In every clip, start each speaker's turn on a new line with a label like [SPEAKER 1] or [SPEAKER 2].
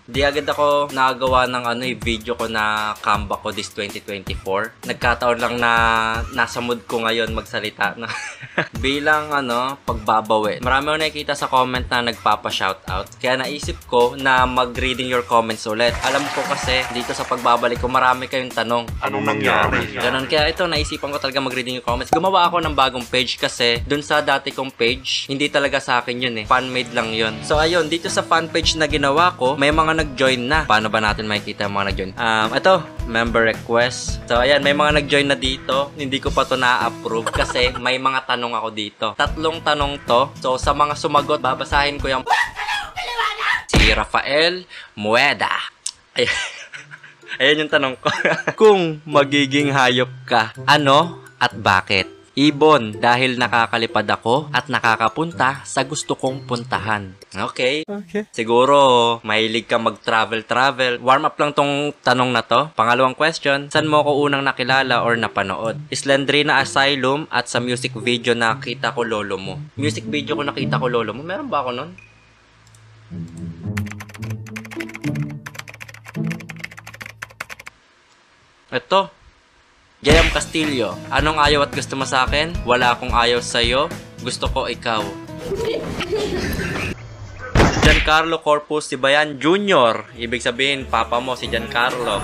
[SPEAKER 1] Di agad ako nakagawa ng video ko na comeback ko this 2024. Nagkataon lang na nasa mood ko ngayon magsalita na bilang pagbabawi. Marami ako nakikita sa comment na nagpapa-shoutout. Kaya naisip ko na mag-reading your comments ulit. Alam ko kasi dito sa pagbabalik ko marami kayong tanong.
[SPEAKER 2] Anong nangyari?
[SPEAKER 1] Ganon. Kaya ito naisipan ko talaga mag-reading your comments. Gumawa ako ng bagong page kasi dun sa dati kong page, hindi talaga sa akin yun eh. Fan-made lang yun. So ayun, dito sa fan page na ginawa ko, may mga nag-join na. Paano ba natin makikita ang mga nag-join? Ito, member request. So, ayan, may mga nag-join na dito. Hindi ko pa to na-approve kasi may mga tanong ako dito. 3 tanong to. So, sa mga sumagot, babasahin ko yung si Rafael Mueda. Ayan yung tanong ko. Kung magiging hayop ka, ano at bakit? Ibon, dahil nakakalipad ako at nakakapunta sa gusto kong puntahan. Okay. Siguro, mahilig ka mag-travel. Warm up lang tong tanong na to. Pangalawang question, saan mo ko unang nakilala or napanood? Slendrina Asylum at sa music video nakita ko lolo mo. Music video ko nakita ko lolo mo. Meron ba ako nun? Ito. Jayam Castillo, anong ayaw at gusto mo sa akin? Wala akong ayaw sa'yo, gusto ko ikaw. Giancarlo Corpus Sibayan Jr. Ibig sabihin, papa mo si Giancarlo.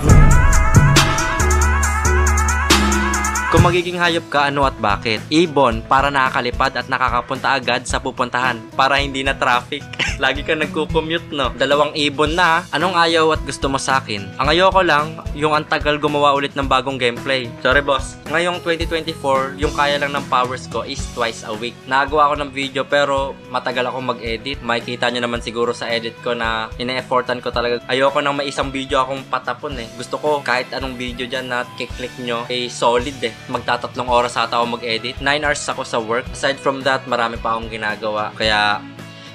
[SPEAKER 1] Kung magiging hayop ka, ano at bakit? Ibon, para nakakalipad at nakakapunta agad sa pupuntahan. Para hindi na traffic. Lagi ka nagko-commute, no? 2 ibon na. Anong ayaw at gusto mo sa akin? Ang ayoko lang, yung antagal gumawa ulit ng bagong gameplay. Sorry, boss. Ngayong 2024, yung kaya lang ng powers ko is twice a week. Nagawa ko ng video pero matagal ako mag-edit. Makikita nyo naman siguro sa edit ko na ine-effortan ko talaga. Ayoko nang may isang video akong patapon eh. Gusto ko kahit anong video dyan na kiklik nyo, solid eh. Magta3 oras ata ako mag-edit. 9 hours ako sa work. Aside from that, marami pa akong ginagawa. Kaya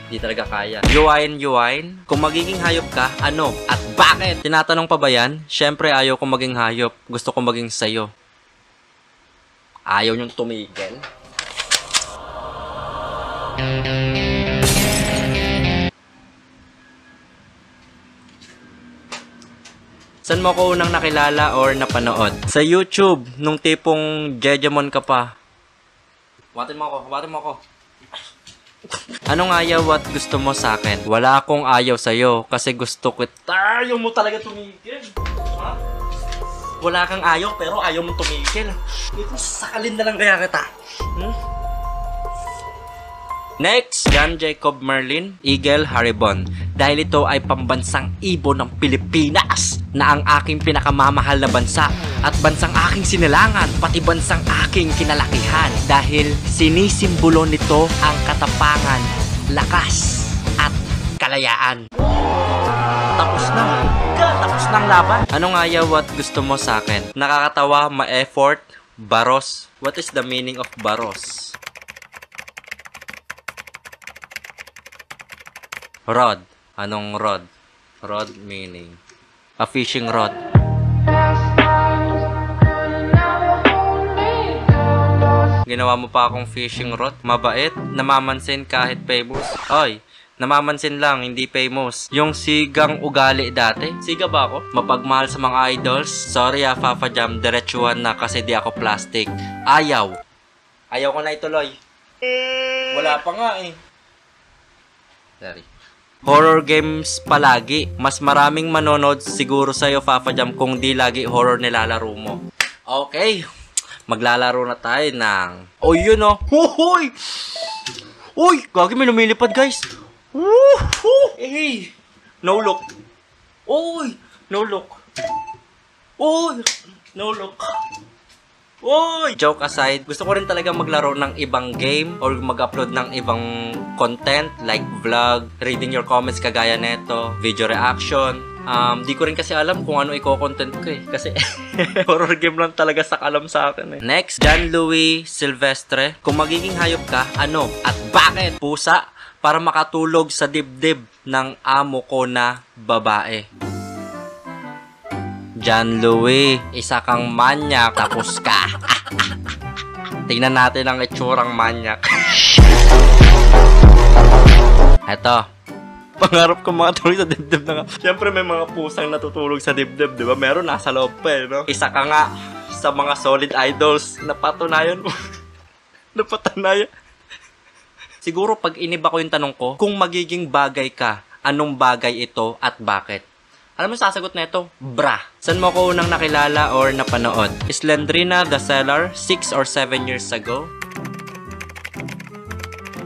[SPEAKER 1] di talaga kaya. Yuwain. Kung magiging hayop ka, ano at bakit? Tinatanong pa ba yan? Syempre ayaw kong maging hayop. Gusto kong maging sayo. Ayaw niyong tumigil. Saan mo ko unang nakilala or napanood? Sa YouTube, nung tipong Jejemon ka pa. Batin mo ako. Anong ayaw at gusto mo sa akin? Wala akong ayaw sa'yo kasi gusto ko. Ayaw mo talaga tumigil. Ha? Wala kang ayaw pero ayaw mo tumigil. Ito, sakalin na lang kaya kita. Next, John Jacob Merlin, Eagle Haribon. Dahil ito ay pambansang ibon ng Pilipinas na ang aking pinakamamahal na bansa at bansang aking sinilangan, pati bansang aking kinalakihan. Dahil sinisimbolo nito ang katapangan, lakas at kalayaan. Tapos na ang laban. Anong ayaw at gusto mo sa akin? Nakakatawa, ma-effort, baros. What is the meaning of baros? Rod. Anong rod? Rod meaning a fishing rod. Ginawa mo pa akong fishing rod? Mabait? Namamansin kahit famous? Oy, namamansin lang, hindi famous. Yung sigang ugali dati. Siga ba ako? Mapagmahal sa mga idols? Sorry Fafa Jam, diretsuhan na kasi di ako plastic. Ayaw. Ayaw ko na ituloy. Wala pa nga eh. Sorry. Horror games palagi. Mas maraming manonood siguro sa'yo, Fafa Jam, kung di lagi horror nilalaro mo. Okay. Maglalaro na tayo ng... Oh, yun oh. Uy! Uy! Gagi, may lumilipad, guys. Hey! No look. Uy! No look. Uy! No look. Uy! Joke aside, gusto ko rin talaga maglaro ng ibang game or mag-upload ng ibang content like vlog, reading your comments kagaya neto, video reaction. Di ko rin kasi alam kung ano i-content ko eh. Kasi horror game lang talaga sa alam sa akin eh. Next, John Louis Silvestre. Kung magiging hayop ka, ano at bakit? Pusa para makatulog sa dibdib ng amo ko na babae. John Louis, isa kang manyak, tapos ka. Tingnan natin ang itsurang manyak. Eto. Pangarap ko mga tulog sa dibdib na nga. Siyempre may mga pusang natutulog sa dibdib, di ba? Meron nasa loob pa eh, no? Isa ka nga sa mga solid idols. Napatunayan mo. Napatunayan. Siguro pag iniba ko yung tanong ko, kung magiging bagay ka, anong bagay ito at bakit? Alam mo sasagot na ito? Bra. Saan mo ko unang nakilala or napanood? Slendrina the Seller, 6 or 7 years ago.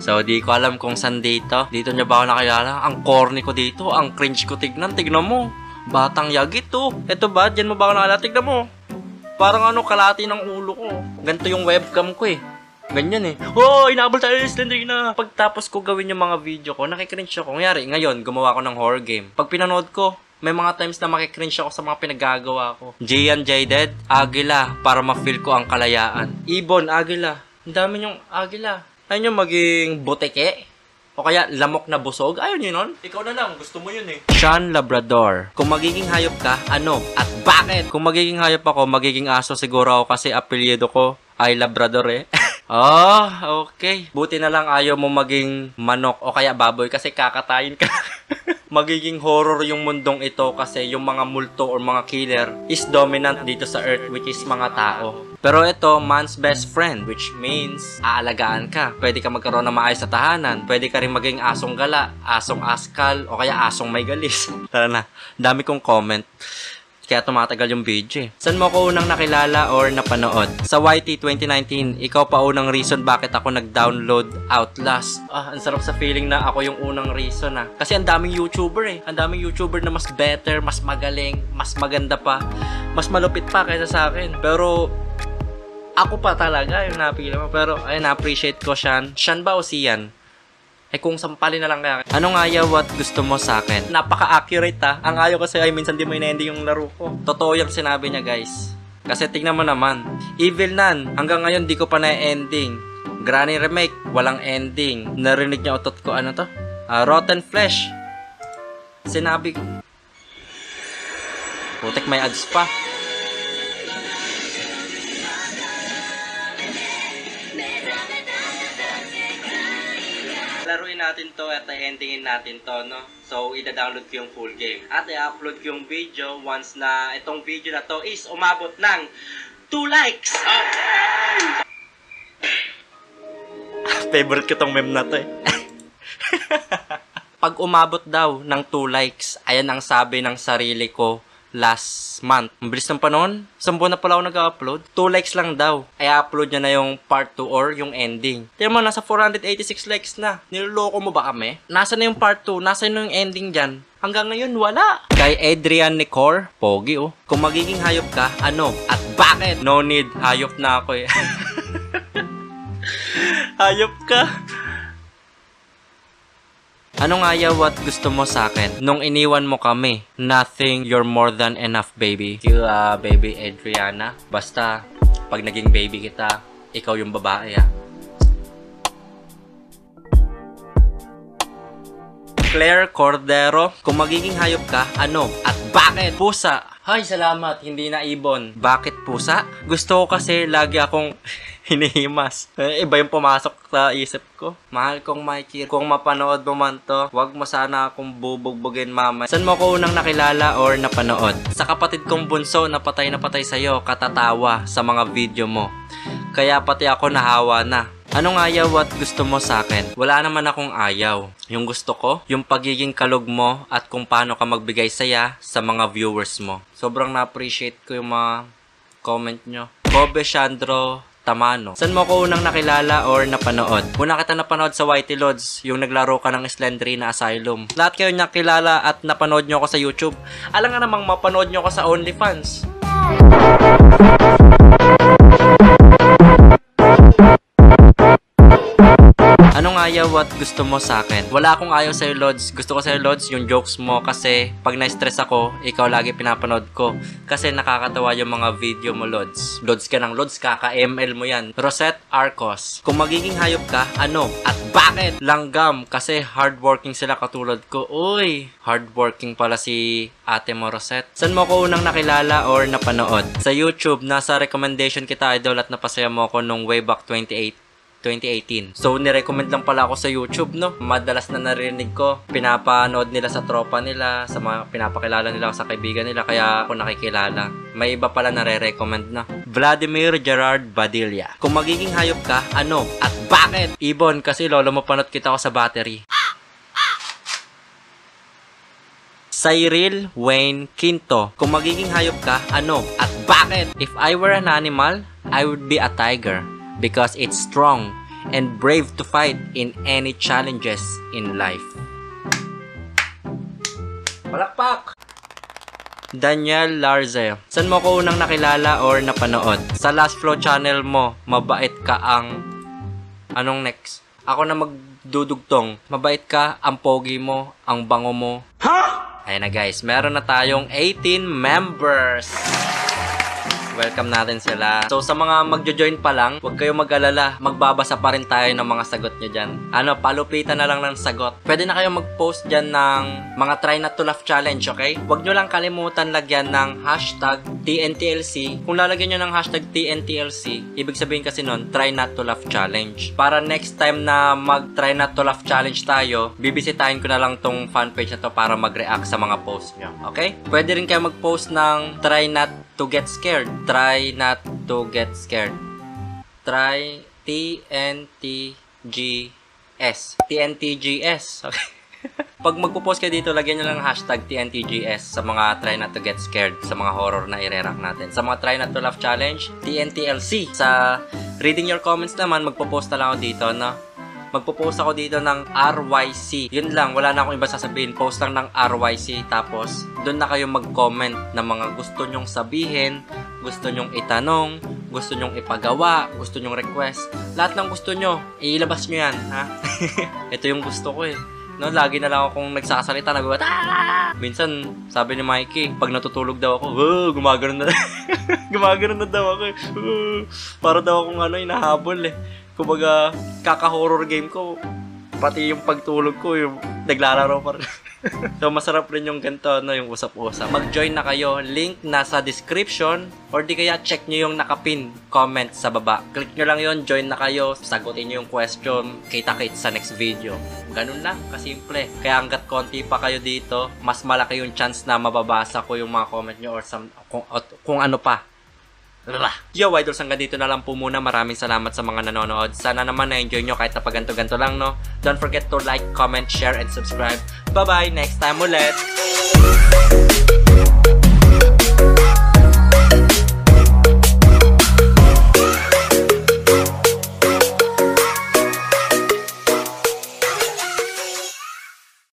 [SPEAKER 1] So, di ko alam kung saan dito. Dito niya ba ako nakilala? Ang corny ko dito. Ang cringe ko tignan. Tignan mo. Batang yagit to. Ito ba? Diyan mo ba ako nakilala? Tignan mo. Parang ano, kalati ng ulo ko. Ganito yung webcam ko eh. Ganyan eh. Oh, inabol tayo ni Slendrina. Pagtapos ko gawin yung mga video ko, nakikringe ako. Kunyari, ngayon, gumawa ko ng horror game. Pag pinanood ko, may mga times na makikringe ako sa mga pinagagawa ko. Gian Jaded, Agila, para ma-feel ko ang kalayaan. Ibon, Agila. Ang dami yung Agila. Ayun yung maging buteke. O kaya lamok na busog. Ayun yun nun. Ikaw na lang. Gusto mo yun eh. Sean Labrador. Kung magiging hayop ka, ano at bakit? Kung magiging hayop ako, magiging aso siguro ako kasi apelyido ko ay Labrador eh. Oh, okay. Buti na lang ayaw mo maging manok o kaya baboy kasi kakatayin ka. Magiging horror yung mundong ito kasi yung mga multo or mga killer is dominant dito sa earth, which is mga tao. Pero ito, man's best friend, which means aalagaan ka. Pwede ka magkaroon ng maayos sa tahanan. Pwede ka rin maging asong gala, asong askal, o kaya asong may galis. Tara na, dami kong comment. Kaya tumatagal yung video eh. Saan mo ko unang nakilala or napanood? Sa YT 2019, ikaw pa unang reason bakit ako nag-download Outlast. Ang sarap sa feeling na ako yung unang reason ah. Kasi ang daming YouTuber eh. Ang daming YouTuber na mas better, mas magaling, mas maganda pa, mas malupit pa kaysa sa akin. Pero ako pa talaga yung napili mo. Pero ay na-appreciate ko Sean. Sean ba o Sian? Eh kung sampalin na lang kaya. Anong ayaw at gusto mo sa akin? Napaka-accurate ha. Ang ayaw kasi ay minsan di mo ina-ending yung laro ko. Totoo yung sinabi niya guys. Kasi tingnan mo naman. Evil Nan, hanggang ngayon di ko pa na-ending. Granny Remake, walang ending. Narinig niya utot ko, ano to? Rotten Flesh. Sinabi ko. Putek may ads pa. Laruin natin to at endingin natin to, no? So, ida-download ko yung full game. At i-upload ko yung video once na itong video na to is umabot ng 2 likes! Okay! Favorite ko tong meme na to eh. Pag umabot daw ng 2 likes, ayan ang sabi ng sarili ko last month. Ang bilis ng panahon. 10 na pala ako nag-upload. 2 likes lang daw. Ay upload niya na yung part 2 or yung ending. Tignan mo, nasa 486 likes na. Niloloko mo ba kami? Nasa na yung part 2? Nasa na yung ending dyan? Hanggang ngayon, wala. Kay Adrian Nicor, pogi oh. Kung magiging hayop ka, ano at bakit? No need. Hayop na ako eh. Hayop ka. Anong ayaw at gusto mo sa akin? Nung iniwan mo kami, nothing, you're more than enough, baby. You, baby Adriana. Basta, pag naging baby kita, ikaw yung babae, ah. Claire Cordero, kung magiging hayop ka, ano at bakit? Pusa. Hay, salamat, hindi na ibon. Bakit pusa? Gusto ko kasi lagi akong hinihimas. Iba yung pumasok sa isip ko. Mahal kong Mikey, kung mapanood mo man to, wag mo sana akong bubugbugin mama. Saan mo ko unang nakilala or napanood? Sa kapatid kong bunso na patay sa'yo, katatawa sa mga video mo. Kaya pati ako nahawa na. Anong ayaw at gusto mo sa akin? Wala naman akong ayaw. Yung gusto ko, yung pagiging kalog mo at kung paano ka magbigay saya sa mga viewers mo. Sobrang na-appreciate ko yung mga comment nyo. Kobe Shandro Tamano. Saan mo ko unang nakilala or napanood? Una kita napanood sa Whitey Lods, yung naglaro ka ng Slendrina Asylum. Lahat kayo nakilala at napanood nyo ako sa YouTube. Alam nga namang mapanood nyo ako sa OnlyFans. Anong ayaw at gusto mo sa akin? Wala akong ayaw sa'yo, Lods. Gusto ko sa'yo, Lods, yung jokes mo kasi pag na-stress ako, ikaw lagi pinapanood ko. Kasi nakakatawa yung mga video mo, Lods. Lods ka ng Lods, kaka-ML mo yan. Rosette Arcos. Kung magiging hayop ka, ano at bakit? Langgam, kasi hardworking sila katulad ko. Uy, hardworking pala si ate mo, Rosette. Saan mo ko unang nakilala or napanood? Sa YouTube, nasa recommendation kita, idol, at napasaya mo ako nung way back 2018. So, nirecommend lang pala ako sa YouTube, no? Madalas na narinig ko. Pinapanood nila sa tropa nila, sa mga pinapakilala nila sa kaibigan nila, kaya ako nakikilala. May iba pala nare-recommend na. Vladimir Gerard Badilla. Kung magiging hayop ka, ano at bakit? Ibon, kasi lolo mo panot kita ko sa battery. Cyril Wayne Quinto. Kung magiging hayop ka, ano at bakit? If I were an animal, I would be a tiger. Because it's strong and brave to fight in any challenges in life. Palakpak! Daniel Larze. Saan mo ko unang nakilala or napanood? Sa Last Flow channel mo, mabait ka ang... Anong next? Ako na magdudugtong. Mabait ka, ang pogi mo, ang bango mo. Huh? Ayan na guys, meron na tayong 18 members. Welcome natin sila. So, sa mga magjo-join pa lang, huwag kayong mag-alala. Magbabasa pa rin tayo ng mga sagot nyo dyan. Ano, palupitan na lang ng sagot. Pwede na kayong mag-post dyan ng mga Try Not to Laugh Challenge, okay? Huwag nyo lang kalimutan lagyan ng hashtag TNTLC. Kung lalagyan nyo ng hashtag TNTLC, ibig sabihin kasi nun, Try Not to Laugh Challenge. Para next time na mag-Try Not to Laugh Challenge tayo, bibisitahin ko na lang tong fanpage na to para mag-react sa mga post nyo, okay? Pwede rin kayo mag-post ng Try Not to Get Scared. Try not to get scared. Try TNTGS. TNTGS. Okay. Pag magpo-post kayo dito, lagyan nyo lang hashtag TNTGS sa mga Try Not to Get Scared, sa mga horror na i-react natin. Sa mga Try Not to Laugh Challenge, TNTLC. Sa reading your comments naman, magpo-post na lang ako dito, no? Magpo-post ako dito ng RYC. Yun lang, wala na akong iba sasabihin. Post lang ng RYC. Tapos, doon na kayo mag-comment ng mga gusto nyong sabihin, gusto nyong itanong, gusto nyong ipagawa, gusto nyong request. Lahat ng gusto nyo, ilabas nyo yan, ha? Ito yung gusto ko eh. No, lagi na lang akong nagsasalita, nagawa. Minsan, sabi ni Mikey, pag natutulog daw ako, gumagano na. Gumagano na daw ako. Para daw akong inahabol eh. Kumbaga, kaka-horror game ko, pati yung pagtulog ko, yung naglalaro pa rin. So, masarap rin yung ganito, yung usap-usap. Mag-join na kayo. Link nasa description, or di kaya check nyo yung nakapin comment sa baba. Click nyo lang yon, join na kayo, sagutin nyo yung question, kita-kits sa next video. Ganun lang, kasimple. Kaya hanggat konti pa kayo dito, mas malaki yung chance na mababasa ko yung mga comment nyo or kung ano pa. Yo, idols, hanggang dito na lang po muna. Maraming salamat sa mga nanonood. Sana naman na-enjoy nyo kahit na paganto-ganto lang, no? Don't forget to like, comment, share, and subscribe. Bye-bye! Next time ulit!